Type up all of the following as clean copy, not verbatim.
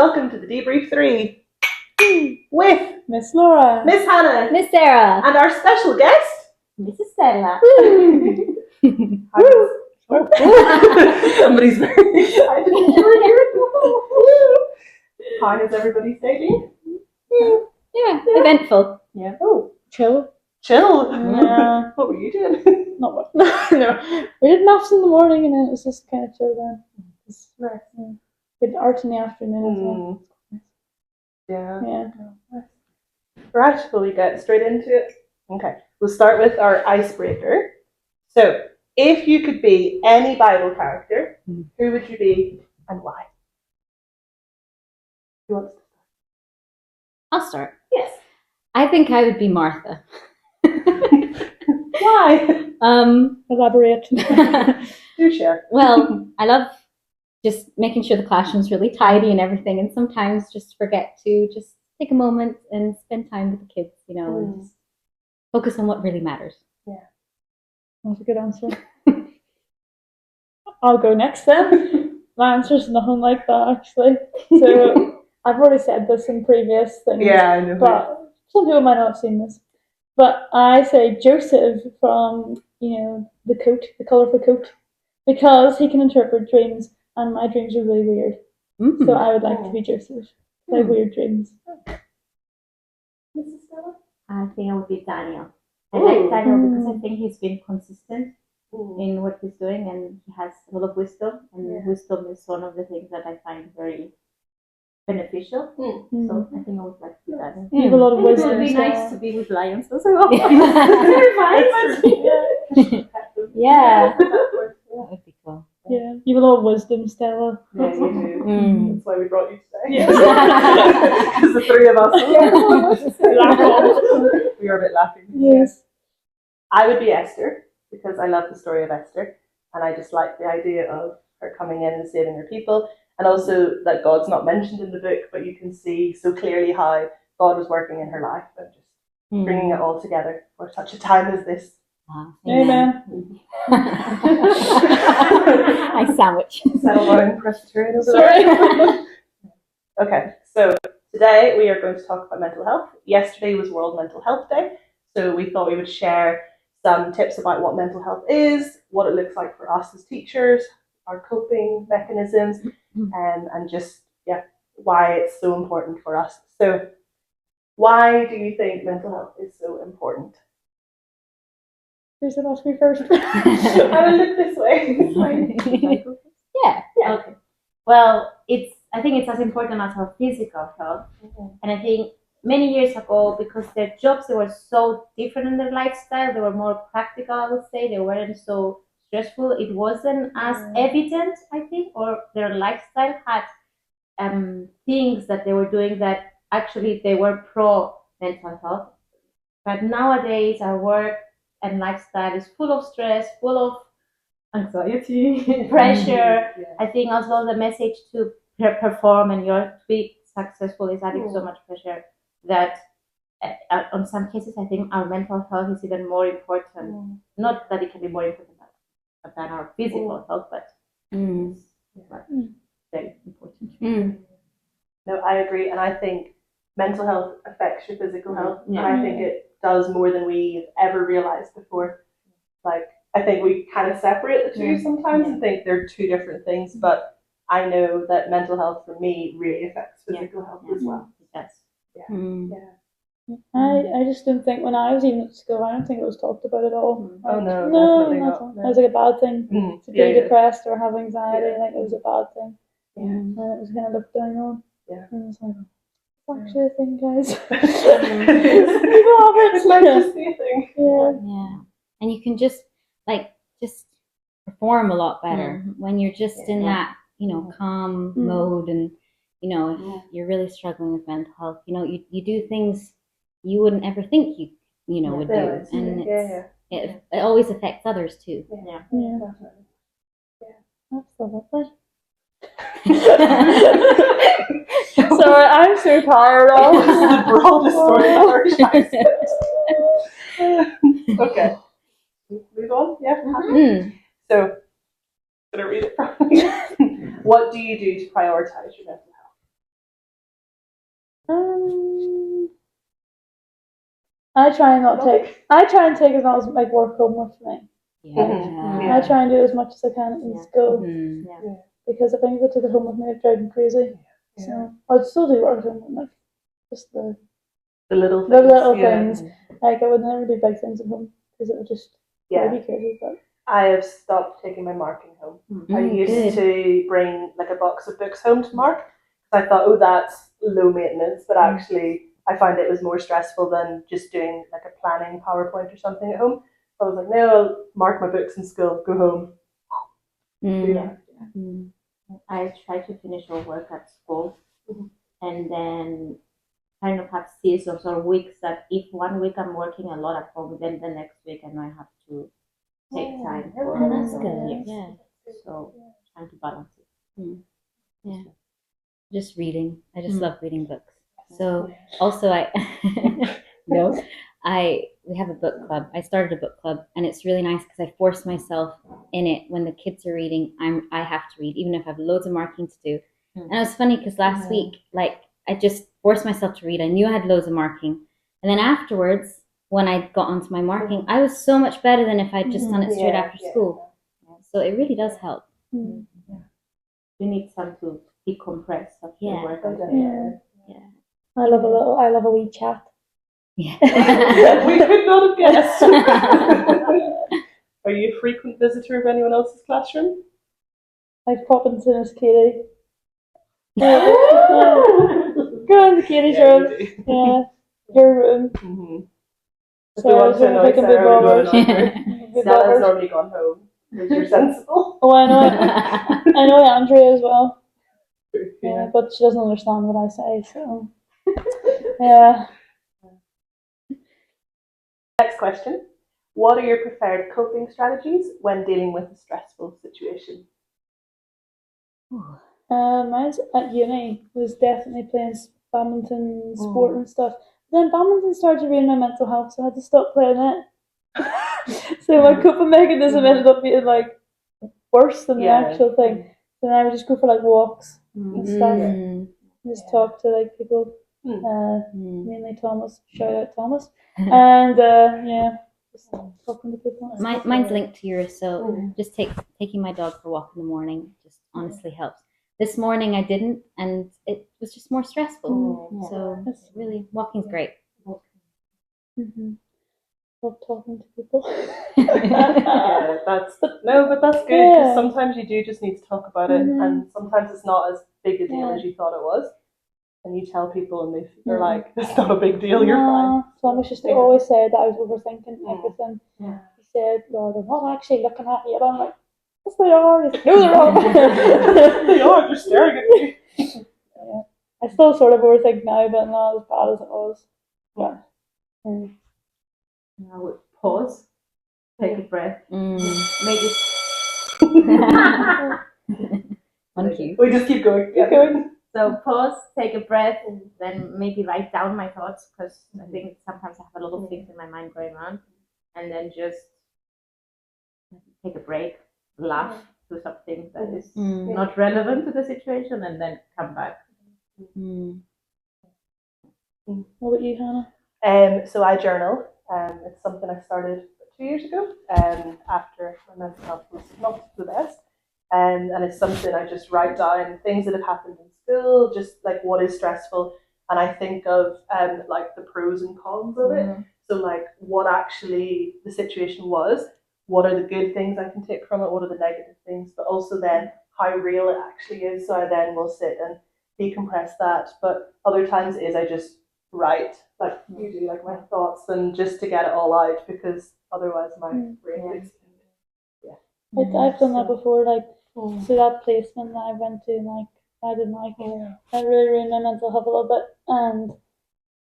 welcome to the Debrief 3 with Miss Laura, Miss Hannah, Miss Sarah, and our special guest, Mrs Stella. Somebody's very excited to hear it. How is everybody staying? Yeah, eventful. Yeah. Oh, chill. Yeah. What were you doing? Not much. No. We did maths in the morning and then it was just kind of chill then. Right. We did art in the afternoon as well. Yeah. Right, will we get straight into it? Okay, we'll start with our icebreaker. So, if you could be any Bible character, who would you be and why? Who wants to start? I'll start. Yes. I think I would be Martha. Why? Elaborate. Do share. Well, I love just making sure the classroom's really tidy and everything, and sometimes just forget to just take a moment and spend time with the kids, and just focus on what really matters. Yeah. That's a good answer. I'll go next then. My answer's nothing like that actually. So I've already said this in previous things. Yeah, I know. But some people might not have seen this. But I say Joseph from, the coat, the colourful coat, because he can interpret dreams, and my dreams are really weird. Mm-hmm. So I would like to be Joseph. I have weird dreams. Mrs. Stella? I think I would be Daniel. I like Daniel because I think he's been consistent in what he's doing, and he has a lot of wisdom, and wisdom is one of the things that I find very beneficial. So I think I would like to do that. You have a lot of wisdom. It would be nice to be with lions as well. Yeah. That would be cool. Yeah, you have a lot of wisdom, Stella. Yeah, you do. That's why we brought you today. Yeah. Because the three of us. We were a bit laughing. Yes. I would be Esther, because I love the story of Esther, and I just like the idea of her coming in and saving her people, and also that God's not mentioned in the book, but you can see so clearly how God was working in her life and just bringing it all together for such a time as this. Amen. I sandwich. Settle down, Presbyterian over Sorry. there. Okay, so today we are going to talk about mental health. Yesterday was World Mental Health Day, so we thought we would share some tips about what mental health is, what it looks like for us as teachers, our coping mechanisms, and just why it's so important for us. So, why do you think mental health is so important? Who's the last me first? I will look this way. Yeah. Okay. Well, I think it's as important as our physical health, and I think many years ago, because their jobs, they were so different in their lifestyle, they were more practical, I would say, they weren't so stressful, it wasn't as evident, I think, or their lifestyle had things that they were doing that actually they were pro mental health. But nowadays our work and lifestyle is full of stress, full of anxiety, pressure. I think also the message to perform and to be successful is adding so much pressure that on some cases I think our mental health is even more important. Not that it can be more important than our physical health, but it's very important. No, I agree, and I think mental health affects your physical health, and I think it does more than we've ever realized before. Like, I think we kind of separate the two sometimes and think they're two different things, but I know that mental health for me really affects physical health as well. It does. I just didn't think when I was even at school, I don't think it was talked about at all. Oh no, No, definitely not. not. It was like a bad thing to be depressed or have anxiety. I think it was a bad thing. And it was kind of looked down on. And it was like, it's actually a thing, guys. It's not just be a thing. Yeah. And you can just perform a lot better when you're just in that, calm mode, and if you're really struggling with mental health, you do things you wouldn't ever think you would do, and it always affects others too. Absolutely. Sorry, I'm so tired. This is the broadest story ever. Okay. Move on? Yeah. So, I'm going to read it properly. What do you do to prioritize your mental health? I try and not take. I try and take as not as like work home with me. Yeah. I try and do as much as I can in school Mhm. because I think if I took it home with me, it'd drive me crazy. So I'd still do work at home with me. Just the little things. the little things. Like I would never do big things at home because it would just drive me crazy. But I have stopped taking my marking home. I Mm, used to bring like a box of books home to mark because I thought, oh, that's low maintenance, but actually I found it was more stressful than just doing like a planning PowerPoint or something at home. So I was like, no, I'll mark my books in school, go home. Do that. I try to finish all work at school, and then kind of have seasons or weeks that if 1 week I'm working a lot at home, then the next week I know I have to take time for Oh, that's some good. things. Yeah. So trying to balance it. Yeah. Just reading. I just love reading books. So also we have a book club. I started a book club and it's really nice because I force myself in it. When the kids are reading, I have to read, even if I have loads of marking to do. And it was funny because last week, like I just forced myself to read. I knew I had loads of marking. And then afterwards, when I got onto my marking, I was so much better than if I'd just done it straight after school. So it really does help. You need some to decompress after Yeah. work. yeah. I love a wee chat. Yeah. We could not have guessed. Are you a frequent visitor of anyone else's classroom? I've popped into Miss Katie. Go into Katie's room. Yeah, your room. If we want to annoy Picking big Sarah, we bobbers. go annoy her. Stella's normally gone home because you're sensible. Oh, I know. I know Andrea as well. Yeah, but she doesn't understand what I say, so yeah. Next question. What are your preferred coping strategies when dealing with a stressful situation? Mine's at uni was definitely playing badminton, sport and stuff. Then badminton started to ruin my mental health, so I had to stop playing it. So my coping mechanism ended up being like worse than the actual thing. So then I would just go for like walks and stuff. Just talk to like people. Mainly Thomas. Shout out Thomas. And just talking to people. Mine's linked to yours, so just taking my dog for a walk in the morning just honestly helps. This morning I didn't, and it was just more stressful. So it's really walking's great. Love talking to people. But that's good because sometimes you do just need to talk about it, and sometimes it's not as big a deal as you thought it was. And you tell people, and they're like, "It's not a big deal. You're fine." Thomas used to always say that I was overthinking everything. He said, "No, they're not actually looking at you." And I'm like, "Yes, they are." He's like, "No, they're not." They are. They're staring at me. I still sort of overthink now, but not as bad as it was. I would pause, take a breath, maybe. Thank you. We just keep going. Keep going. So pause, take a breath, and then maybe write down my thoughts because I think sometimes I have a lot of things in my mind going on, and then just take a break, laugh, do something that is not relevant to the situation, and then come back. What about you, Hannah? So I journal. It's something I started 2 years ago. After my mental health was not the best. And it's something I just write down things that have happened in school, just like what is stressful, and I think of like the pros and cons of it. So like what actually the situation was, what are the good things I can take from it, what are the negative things, but also then how real it actually is. So I then will sit and decompress that. But other times it is I just write like you do, like my thoughts, and just to get it all out because otherwise my brain thinks. I've done that before, like so that placement that I went to, like I didn't like it. That really ruined my mental health a little bit. And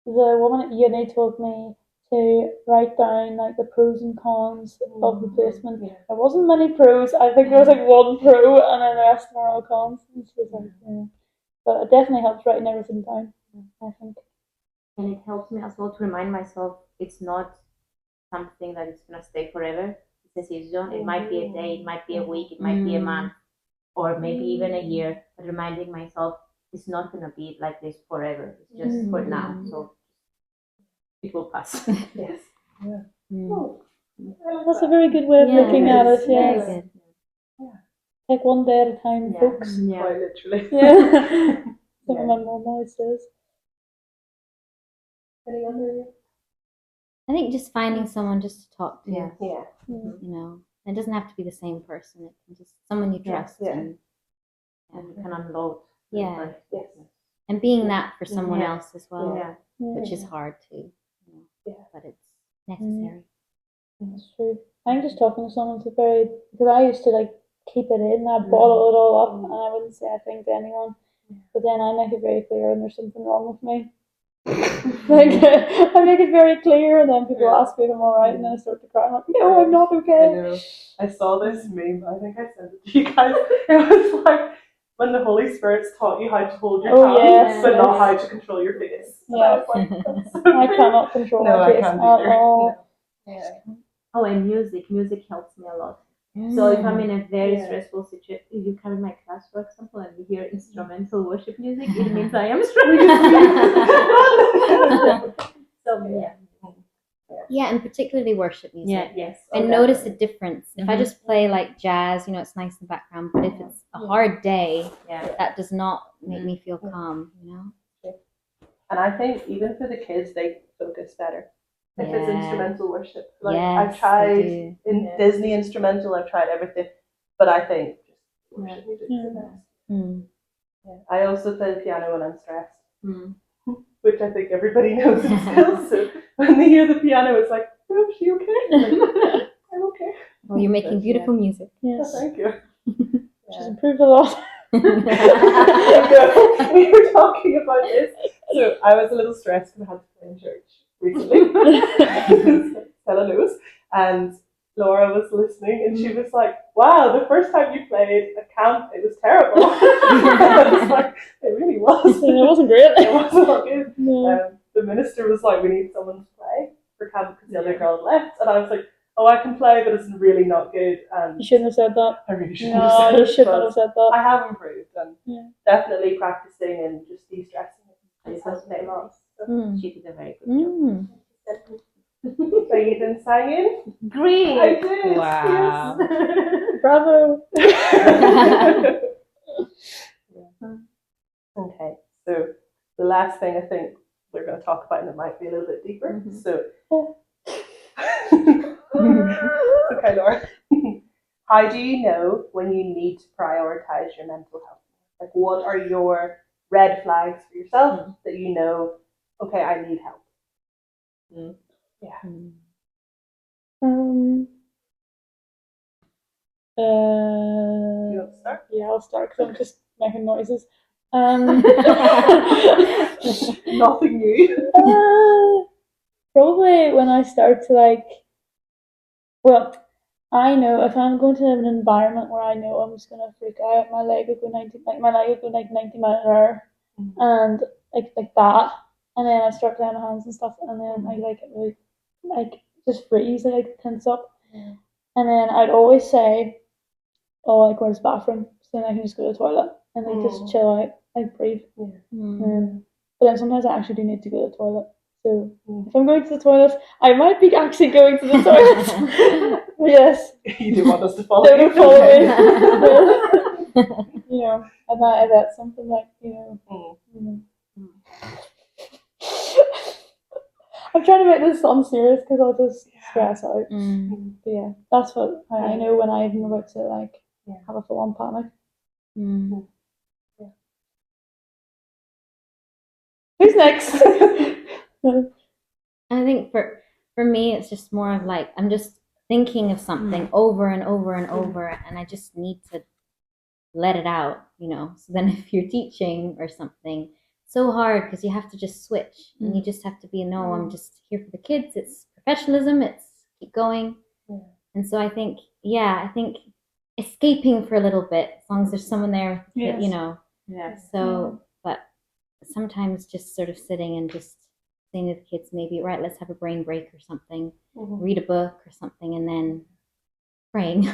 the woman at uni told me to write down like the pros and cons of the placement. There wasn't many pros. I think there was like one pro, and then the rest were all cons. And she was like, but it definitely helps writing everything down, I think. And it helps me as well to remind myself it's not something that is gonna stay forever. It's a season. It might be a day, it might be a week, it might be a month, or maybe even a year. But reminding myself it's not gonna be like this forever. It's just for now. So it will pass. Yes. Yeah. Mm. Oh, I like That's a that. very good way of looking at it. Very Yes. good. Take one day at a time, Yeah. folks. Yeah. Quite literally. Yeah. Some Yeah. of my mom always says. Any other? I think just finding someone just to talk to. Yeah. Yeah. You know, it doesn't have to be the same person. It can just someone you trust. Yeah. And And you can unload. Yeah. Yes. and being that for someone Yeah. else as well, Yeah. which is hard too. You know, Yeah. but it's necessary. That's true. I think just talking to someone's a very, because I used to like keep it in, I'd bottle it all up, and I wouldn't say a thing to anyone. But then I make it very clear, and there's something wrong with me. Like I make it very clear, and then people ask me if I'm alright, and then I start to cry. I'm like, no, I'm not I okay. know. I saw this meme. I think I sent it to you guys. It was like when the Holy Spirit's taught you how to hold your tongue, yes, but not yes. how to control your face. And Yeah. I was like, that's so I true. cannot control No, my I face can't at either. all. No. Yeah. Oh, and music helps me a lot. So if I'm in a very Yeah. stressful situation, if you come in my class, for example, and we hear instrumental worship music, it means I am struggling. So yeah. Yeah, and particularly worship music. Yeah. Yes. I Okay. notice a difference. If I Mhm. just play like jazz, you know, it's nice in the background. But if it's a hard day, Yeah. that does not make me feel calm. You know. And I think even for the kids, they focus better if it's Yeah. instrumental worship. Like Yes, I've they tried do. in Yeah. Disney instrumental, I've tried everything, but I think just worship music is the Yeah. best. Mm. Yeah. I also play the piano when I'm stressed, Mm. which I think everybody knows and skills. So when they hear the piano, it's like, oh, is she okay? Like, I'm okay. Well, you're making beautiful music. Oh, Yes. thank you. She's improved a lot. We were talking about this. So I was a little stressed because I had to play in church recently. Stella knows. And Laura was listening and she was like, wow, the first time you played a camp, it was terrible. I was like, it really was. It wasn't great. It wasn't good. No. The minister was like, we need someone to play for camp because the other girl had left. And I was like, oh, I can play, but it's really not good. And You shouldn't have said that. I really shouldn't No, have said you it, should not but have said that. I have improved and Yeah. definitely practicing and just de-stressing. It's Yes, helped me a lot. So. Mm. She did a very good job. Mm. Singing and singing. Great. I did. Wow. Yes. Bravo. Okay, so the last thing I think we're going to talk about, and it might be a little bit deeper. Mhm. So, Oh. okay, Laura. How do you know when you need to prioritize your mental health? Like, what are your red flags for yourself that you know, okay, I need help? Yeah. You want to start? Yeah, I'll start because I'm just making noises. Nothing new. Probably when I start to like, well, I know if I'm going to an environment where I know I'm just gonna freak out, my leg would go 90 miles an hour, and like that, and then I start playing hands and stuff, and then I like it really like just freeze, I like tense up, and then I'd always say, oh, like where's the bathroom? So then I can just go to the toilet and like just chill out, like breathe. But then sometimes I actually do need to go to the toilet. So if I'm going to the toilet, I might be actually going to the toilet. Yes. You do want us to follow Don't you? follow me. You know, and that's something like, you know. I'm trying to make this sound serious because I'll just stress out. But yeah, that's what I know when I'm about to like have a full on panic. Who's next? I think for me, it's just more of like I'm just thinking of something over and over and over, and I just need to let it out, you know. So then, if you're teaching or something, so hard because you have to just switch, and you just have to be no. I'm just here for the kids. It's professionalism. It's keep going, and so I think escaping for a little bit, as long as there's someone there, Yes. you know. Yeah. So, but sometimes just sort of sitting and just saying to the kids, maybe, right, let's have a brain break or something, read a book or something, and then praying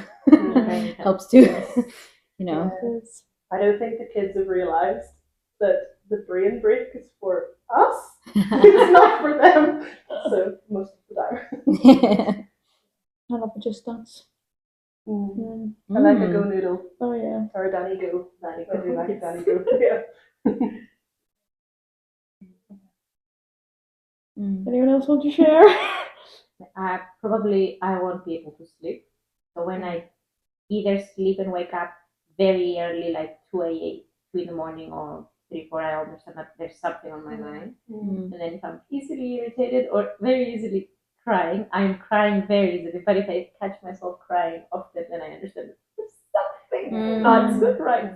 helps too, you know. I don't think the kids have realised that the brain break is for us. It's not for them. So most of the time. I love a Just Dance. I like a Go Noodle Oh yeah. or a Danny Go. Danny I do Go, like a yes. Danny Go. Yeah. Anyone else want to share? I won't be able to sleep. So when I either sleep and wake up very early, like 2 in the morning or 3, 4, I understand that there's something on my mind. And then if I'm easily irritated or very easily crying, I'm crying very easily. But if I catch myself crying often, then I understand that there's something not good right.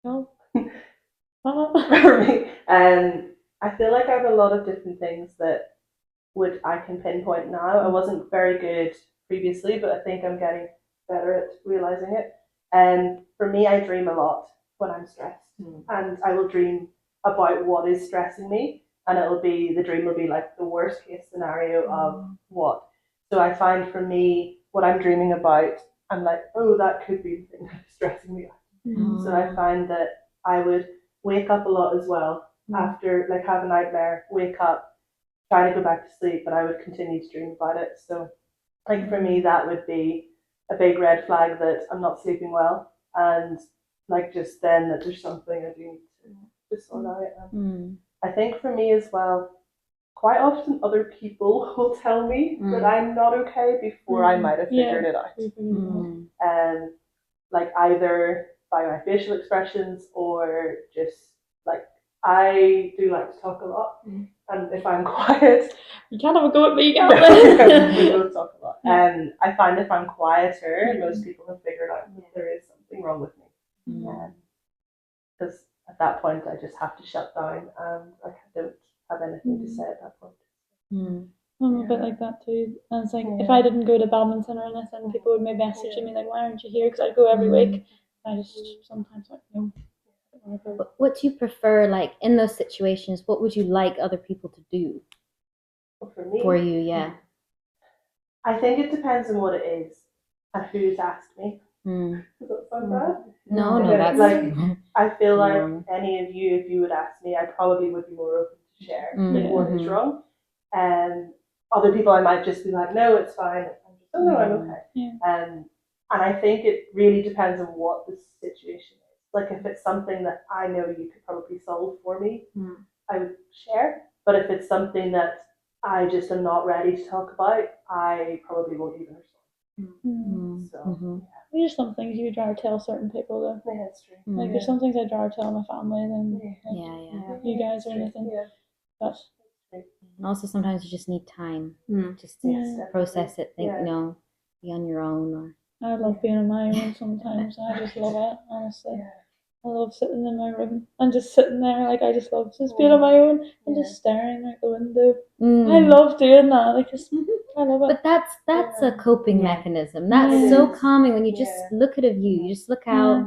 No. For me, I feel like I have a lot of different things that I can pinpoint now. I wasn't very good previously, but I think I'm getting better at realizing it. And for me, I dream a lot when I'm stressed, and I will dream about what is stressing me, and the dream will be like the worst case scenario of what. So I find for me, what I'm dreaming about, I'm like, oh, that could be the thing that's stressing me out. So I find that I would wake up a lot as well after, like, have a nightmare, wake up, try to go back to sleep, but I would continue to dream about it. So, like, for me, that would be a big red flag that I'm not sleeping well, and like just then that there's something I do need to sort out. I think for me as well, quite often other people will tell me that I'm not okay before I might have figured it out. Like either by my facial expressions or just like I do like to talk a lot, and if I'm quiet, you can't have a go at me, can't we both talk a lot. And I find if I'm quieter, most people have figured out that there is something wrong with me, because at that point I just have to shut down and I don't have anything to say at that point. I'm a bit like that too. And it's like if I didn't go to badminton or anything, people would maybe message me like, "Why aren't you here?" Because I go every week. I just sometimes like no. What do you prefer, like in those situations? What would you like other people to do For me, for you? Yeah. I think it depends on what it is and who's asked me. Does that sound bad? No, that's like I feel like any of you, if you would ask me, I probably would be more open to share like what is wrong. And other people, I might just be like, no, it's fine. I'm just, oh no, I'm okay. And I think it really depends on what the situation is. Like if it's something that I know you could probably solve for me, I would share. But if it's something that I just am not ready to talk about, I probably won't even respond. So there's some things you'd rather tell certain people though. yeah, that's true. Like there's some things I'd rather tell my family than you guys or anything. But and also sometimes you just need time just to process it, think, you know, be on your own. Or I love being on my own sometimes. I just love it, honestly. I love sitting in my room and just sitting there. Like I just love just being on my own and just staring out the window. I love doing that. Like just I love it. But that's a coping mechanism. That's so calming when you just look at a view. You just look out.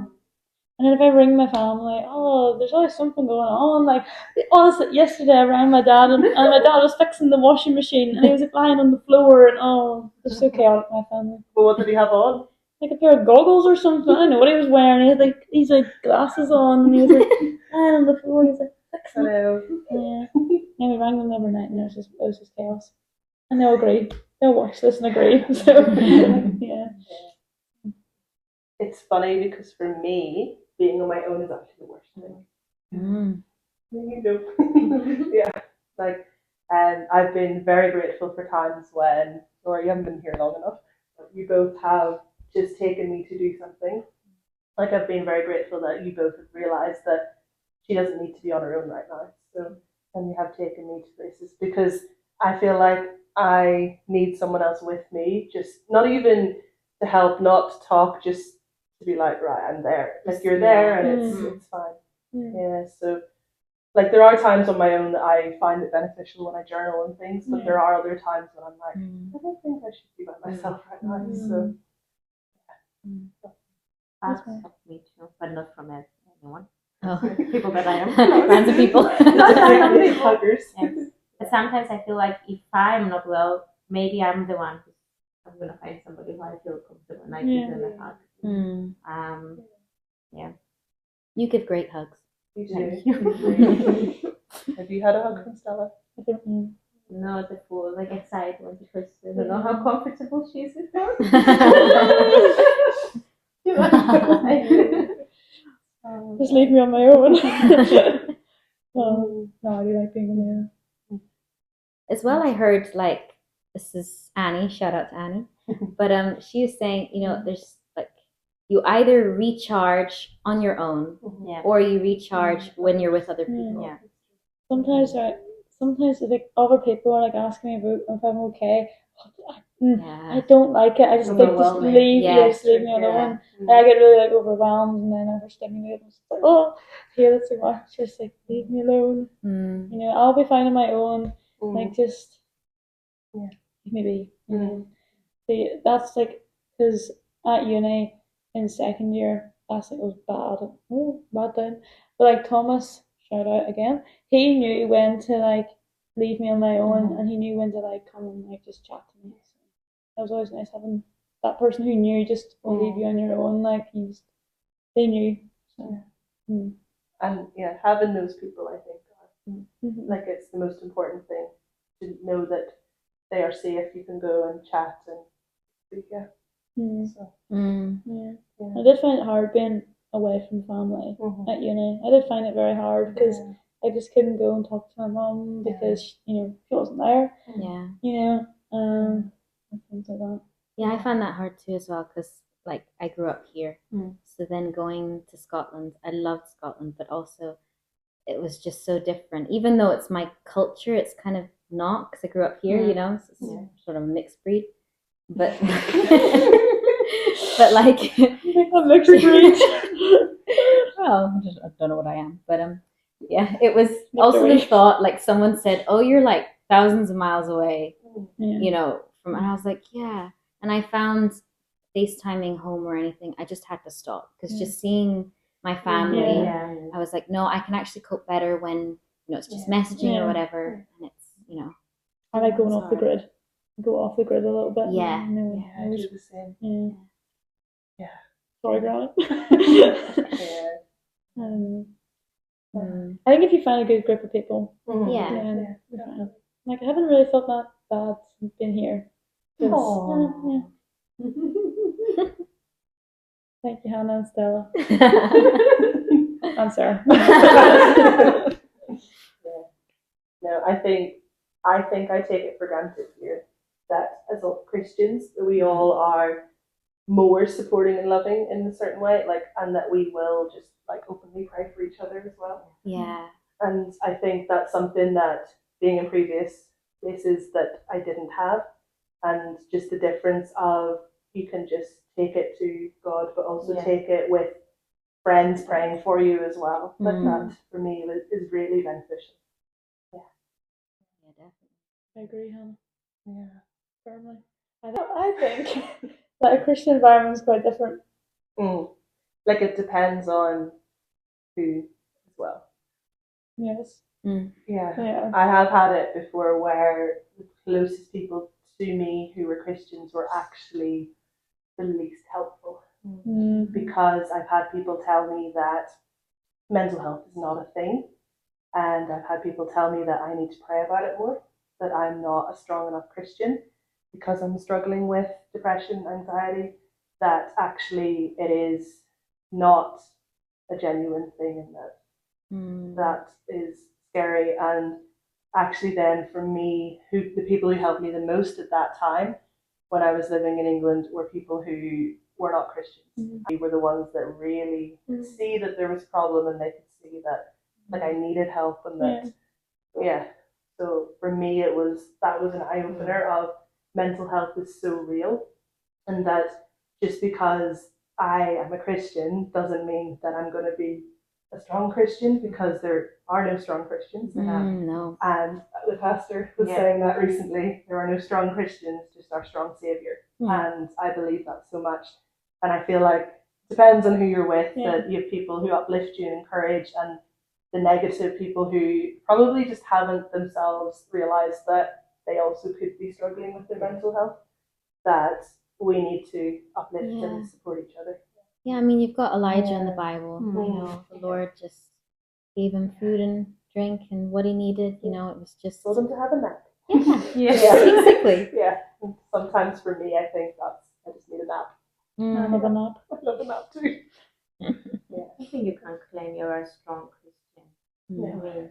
And then if I ring my family, oh, there's always something going on. Like, honestly, yesterday I rang my dad and my dad was fixing the washing machine and he was like lying on the floor and it's so chaotic, my family. But what did he have on? Like a pair of goggles or something. I don't know what he was wearing. He had these glasses on and he was like lying on the floor and he was like fixing it. Yeah. And we rang them every night and it was just chaos. And they'll agree. They'll watch this and agree. So, yeah. It's funny because for me, being on my own is actually the worst thing. You know, yeah. Like, I've been very grateful for times when, or you haven't been here long enough, but you both have just taken me to do something. Like, I've been very grateful that you both have realised that she doesn't need to be on her own right now. So, and you have taken me to places because I feel like I need someone else with me, just not even to help, not to talk, just to be like, right, I'm there. Like you're there and it's fine. Yeah, so like there are times on my own that I find it beneficial when I journal and things, but there are other times when I'm like, I don't think I should be by myself right now. So That's me too, but not from anyone. Oh, People that I am. Random people. huggers. Yes. But sometimes I feel like if I'm not well, maybe I'm the one who's I'm gonna find somebody who I feel comfortable and I give them a hug. Yeah. You give great hugs. You Thank do. Have you had a hug from Stella? I don't know. No, the full like excitement because I don't know how comfortable she is with her. Just leave me on my own. No, I do like being on my own. As well, I heard like this is Annie. Shout out to Annie. But she was saying, there's like you either recharge on your own Yeah. or you recharge when you're with other people. Yeah. Sometimes like other people are like asking me about if I'm okay. I don't like it. I just think just leave me alone. I get really like overwhelmed and then overstimulated. I'm just like, oh, here that's too much. Just like leave me alone. I'll be fine on my own. Like just maybe. See, that's like because at uni in second year, that's like was bad. Oh, bad time. But like Thomas, shout out again. He knew when to like leave me on my own, and he knew when to like come and like just chat to me. So it was always nice having that person who knew just will leave you on your own. Like they knew. So. And yeah, having those people, I think, like it's the most important thing to know that they are safe. You can go and chat and speak. Yeah. So, I did find it hard being away from family at uni. I did find it very hard because I just couldn't go and talk to my mum because she wasn't there. Yeah. And things like that. Yeah, I found that hard too as well because like I grew up here, so then going to Scotland, I loved Scotland, but also it was just so different. Even though it's my culture, it's kind of not because I grew up here, so it's sort of a mixed breed. But but like a mixed breed. Well, I don't know what I am, but yeah, it was also the thought like someone said, "Oh, you're like thousands of miles away," from, and I was like, "Yeah," and I found FaceTiming home or anything, I just had to stop because just seeing my family, I was like, no, I can actually cope better when it's just messaging or whatever, and it's I like going off the grid. Go off the grid a little bit. Yeah. I do the same. Yeah. Sorry, Granny. Yeah. I think if you find a good group of people, yeah. like I haven't really felt that bad since being here. Thank you, Hannah and Stella. I'm Sarah. No, I think I take it for granted here that as all Christians we all are more supporting and loving in a certain way, like, and that we will just like openly pray for each other as well. Yeah. And I think that's something that being in previous places that I didn't have, and just the difference of you can just take it to God, but also take it with friends praying for you as well. But that for me is really beneficial. Yeah, definitely. I agree, Hannah. Yeah. Firmly. I think that a Christian environment is quite different. Like it depends on who as well. Yes. Yeah. I have had it before where the closest people to me who were Christians were actually the least helpful. Because I've had people tell me that mental health is not a thing, and I've had people tell me that I need to pray about it more, that I'm not a strong enough Christian because I'm struggling with depression, anxiety, that actually it is not a genuine thing, and that is scary. And actually then for me, the people who helped me the most at that time when I was living in England were people who were not Christians. They were the ones that really could see that there was a problem, and they could see that like I needed help, and that so for me that was an eye-opener of mental health is so real, and that just because I am a Christian doesn't mean that I'm going to be a strong Christian, because there are no strong Christians. No. And the pastor was saying that recently, there are no strong Christians, just our strong Saviour. And I believe that so much. And I feel like it depends on who you're with, that you have people who uplift you and encourage, and the negative people who probably just haven't themselves realised that they also could be struggling with their mental health, that we need to uplift and support each other. Yeah, I mean, you've got Elijah in the Yeah. Bible. Mm. You know, the Lord just gave him food and drink and what he needed. You know, it was just. Told him to have a nap. Yeah. Yeah. Exactly. Yeah. Sometimes for me, I think I just need a nap. I love a nap. I love a nap too. I think you can claim you're a strong Christian. Yeah. I mean,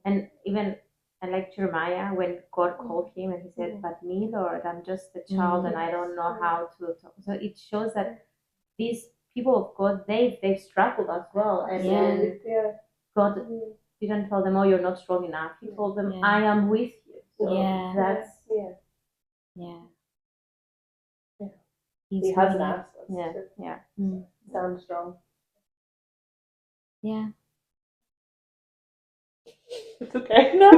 and even I like Jeremiah when God called him and he said, "But me, Lord, I'm just a child and I don't know how to talk." So it shows that these people of God, they've struggled as well, and Yeah. God didn't tell them, "Oh, you're not strong enough." He told them, Yeah. "I am with you." So Yeah. that's Yeah. Yeah. Yeah. He's He hasn't really- asked us yeah, to yeah. sound strong. Yeah. It's okay. No.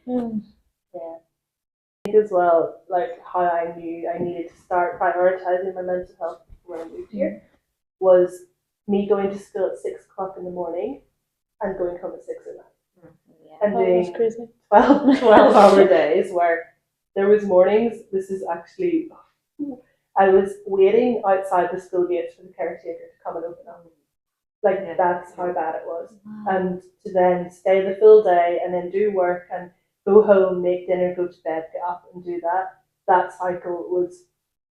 Yeah. I think as well, like how I knew I needed to start prioritizing my mental health when I moved here was me going to school at 6 o'clock in the morning and going home at 6 at night. Yeah. And Oh, that's doing crazy. 12-hour days where there was mornings, this is actually, I was waiting outside the school gates for the caretaker to come and open up. Like, Yeah. that's how bad it was. Wow. And to then stay the full day and then do work and go home, make dinner, go to bed, get up and do that cycle was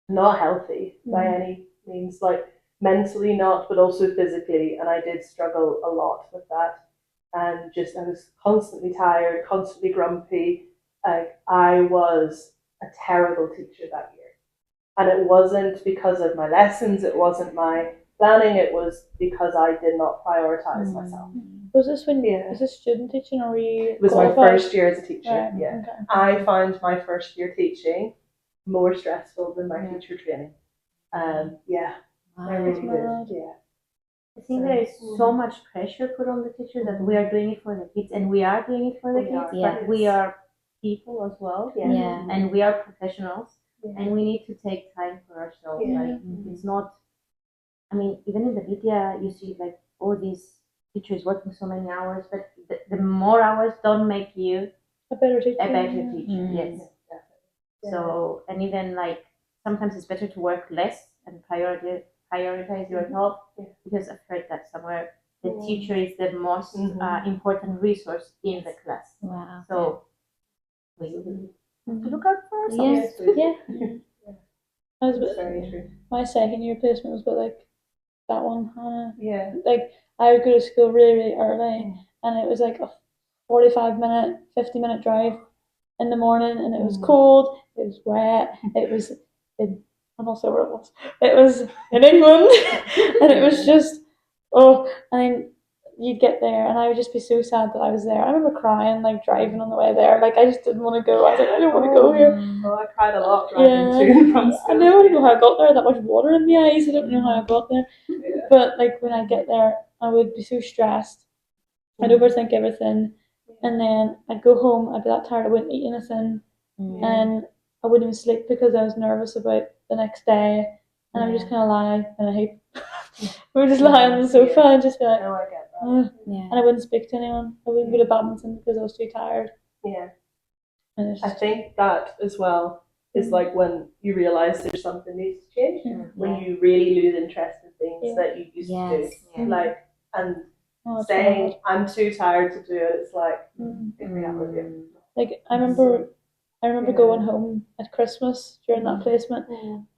not healthy by any means. Like, mentally not, but also physically. And I did struggle a lot with that. And just, I was constantly tired, constantly grumpy. Like, I was a terrible teacher that year. And it wasn't because of my lessons, it wasn't my planning, it was because I did not prioritize myself. Was this when Yeah. was this student teaching or were you? It was my qualified? first year as a teacher. Right. Yeah. Okay. I found my first year teaching more stressful than my teacher training. Yeah, I really Wow. did. Yeah. I think there is so much pressure put on the teachers that we are doing it for the kids, and we are doing it for the We kids, are. Yeah. but we are people as well, Yeah. Yeah. and we are professionals, Yeah. and we need to take time for ourselves. Yeah. Like it's not. I mean, even in the media, you see like all these teachers working so many hours, but the more hours don't make you A better teacher. a better yeah. teacher. Mm. Yes. Yeah. So, and even like sometimes it's better to work less and prioritize your health, because I've heard that somewhere the teacher is the most important resource in the class. Wow. So we have to look out for ourselves. Yeah. I was That's very true. my second year placement was a bit like that one, Hannah. Yeah. Like I would go to school really, really early, and it was like a 45-minute, 50-minute drive in the morning, and it was cold, it was wet, it was in, I'm not sure where it was. It was in England, and it was just, and you'd get there, and I would just be so sad that I was there. I remember crying, like driving on the way there, like I just didn't want to go. I was like, I don't want to go here. Oh, I cried a lot driving to and from school. I don't know how I got there. That much water in my eyes. I don't know how I got there. Yeah. But like when I get there, I would be so stressed. I'd overthink everything, and then I'd go home. I'd be that tired. I wouldn't eat anything, and I wouldn't even sleep because I was nervous about the next day. And I would just kind of lie in a heap. We would just lie on the sofa and just be like, No, I get that. and I wouldn't speak to anyone. I wouldn't go to badminton because I was too tired. Yeah. And it's I just, think that as well is like when you realise there's something needs to change. When you really lose interest in things that you used to do. Like, and it's saying, hard. I'm too tired to do it, it's like, pick me up with you. Like I remember going home at Christmas during that placement,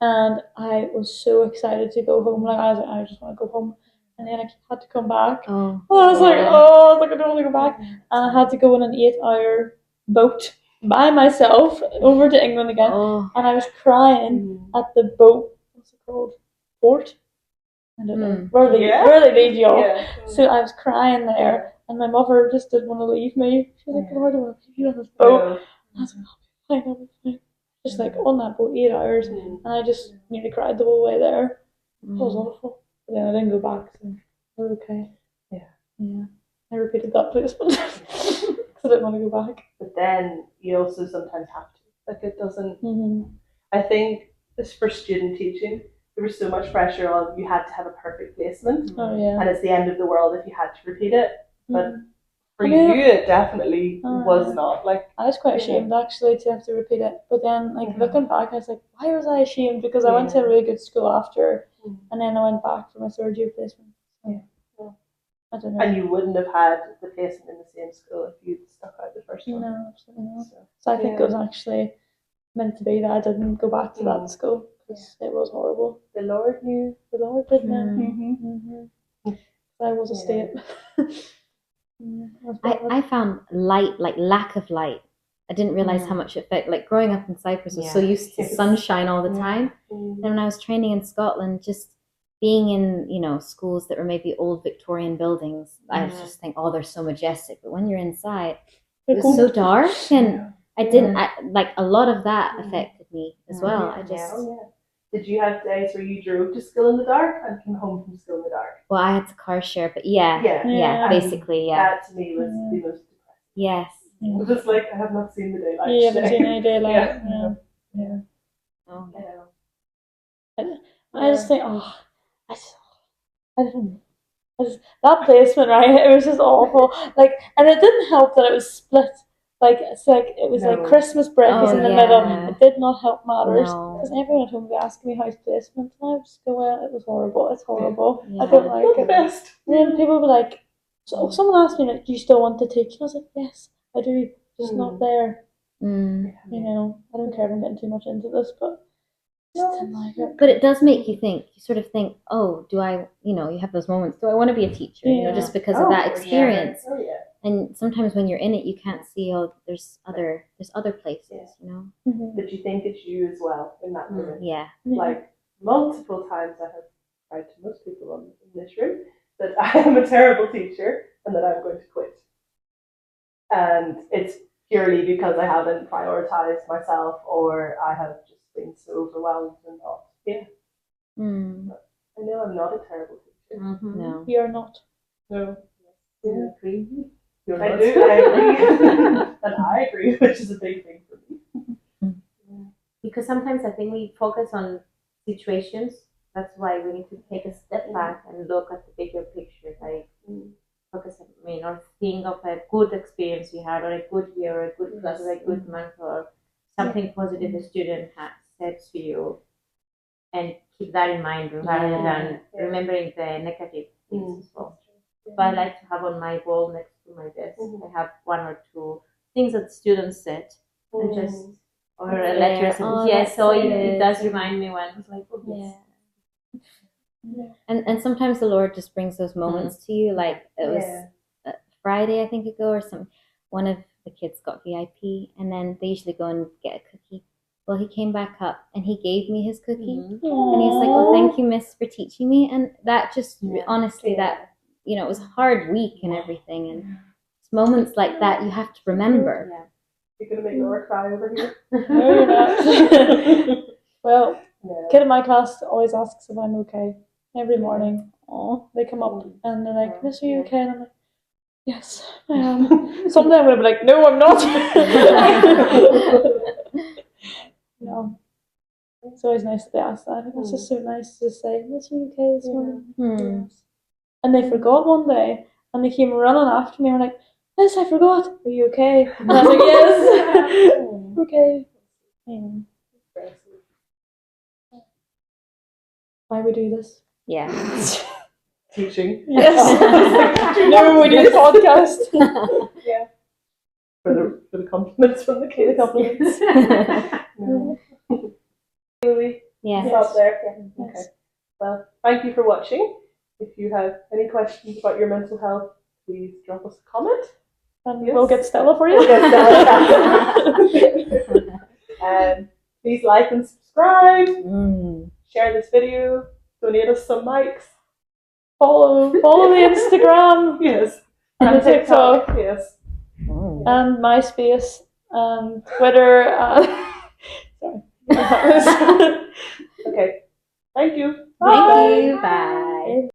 and I was so excited to go home. Like I was like, I just want to go home, and then I had to come back. Oh. I was like, I don't want to go back, and I had to go on an 8-hour boat by myself over to England again, and I was crying at the boat. What's it called? Port. I don't know where they lead you off. So I was crying there, and my mother just didn't want to leave me. She was like, "Lord, I don't want to leave you on this boat." I was like, "I'll be fine." Just like on that boat 8 hours, and I just nearly cried the whole way there. It was awful. But then I didn't go back, so we're okay. Yeah. I repeated that placement because I didn't want to go back. But then you also sometimes have to. Like, it doesn't. I think this for student teaching, there was so much pressure on you had to have a perfect placement, and it's the end of the world if you had to repeat it. But for you, it definitely was not. Like, I was quite ashamed actually to have to repeat it. But then, like looking back, I was like, why was I ashamed? Because I went to a really good school after, and then I went back for my third year placement. So, I don't know. And you wouldn't have had the placement in the same school if you'd stuck out the first one. No, absolutely not. So I think it was actually meant to be that I didn't go back to that school because it was horrible. The Lord knew. The Lord did know. I was a state. I found light, like lack of light. I didn't realize how much it felt. Like growing up in Cyprus, I was so used to sunshine all the time. And when I was training in Scotland, just being in, you know, schools that were maybe old Victorian buildings, I was just think, oh, they're so majestic. But when you're inside, it was so dark, and I didn't like a lot of that affected me as well. I just. Did you have days where you drove to school in the dark and came home from school in the dark? Well, I had to car share, but basically, That to me was the most depressing. Yes. It was just like I have not seen the daylight. You haven't seen any daylight. I just think, that placement, right? It was just awful. Like, and it didn't help that it was split. Like, it's like it was like Christmas break was in the middle. It did not help matters because everyone at home would be asking me how's placement, and I would just go, well, it was horrible. It's horrible. I don't like it. Best. And then people would be like, so someone asked me, like, do you still want to teach? And I was like, yes, I do. Just not there. You know, I don't care if I'm getting too much into this, but just didn't like it. But it does make you think. You sort of think, oh, do I? You know, you have those moments. Do I want to be a teacher? You know, just because of that experience. And sometimes when you're in it, you can't see. Oh, there's other places. You know. But you think it's you as well in that moment. Yeah. Like multiple times, I have tried to most people in this room that I am a terrible teacher and that I'm going to quit. And it's purely because I haven't prioritized myself, or I have just been so overwhelmed and not. But I know I'm not a terrible teacher. No. You're not. No. You agree? I agree. And I agree, which is a big thing for me. Because sometimes I think we focus on situations. That's why we need to take a step back and look at the bigger picture. Like focus, or think of a good experience you had, or a good year, or a good class, or a good month, or something positive a student has said to you, and keep that in mind rather than remembering the negative things as well. But I like to have on my wall next to my desk. I have one or two things that students said, and just or a letter. So it does remind me when it's like, And sometimes the Lord just brings those moments to you. Like it was Friday, I think ago, or some. One of the kids got VIP, and then they usually go and get a cookie. Well, he came back up and he gave me his cookie, and he's like, "Oh, thank you, Miss, for teaching me." And that just honestly, that it was a hard week and everything, and it's moments like that you have to remember. You're gonna make Laura cry over here. No, you're not. Well, kid in my class always asks if I'm okay every morning. They come up and they're like, "Miss, are you okay?" And I'm like, "Yes, I am." Someday I'm gonna be like, "No, I'm not." No. It's always nice that they ask that. I think that's just so nice to say, "Miss, are you okay this morning?" Yes. And they forgot one day, and they came running after me and were like, "Miss, I forgot. Are you okay?" And I was like, "Yes, okay." Why we do this? Yeah. Teaching. Yes. Do you know we do the podcast? Yeah. For the compliments from the kids. Louis, stop there. Okay. Well, thank you for watching. If you have any questions about your mental health, please drop us a comment. And we'll get Stella for you. Please like and subscribe. Share this video. Donate us some mics. Follow the Instagram. Yes. And TikTok. Yes. And MySpace. And Twitter. Sorry. Okay. Thank you. Thank you. Bye.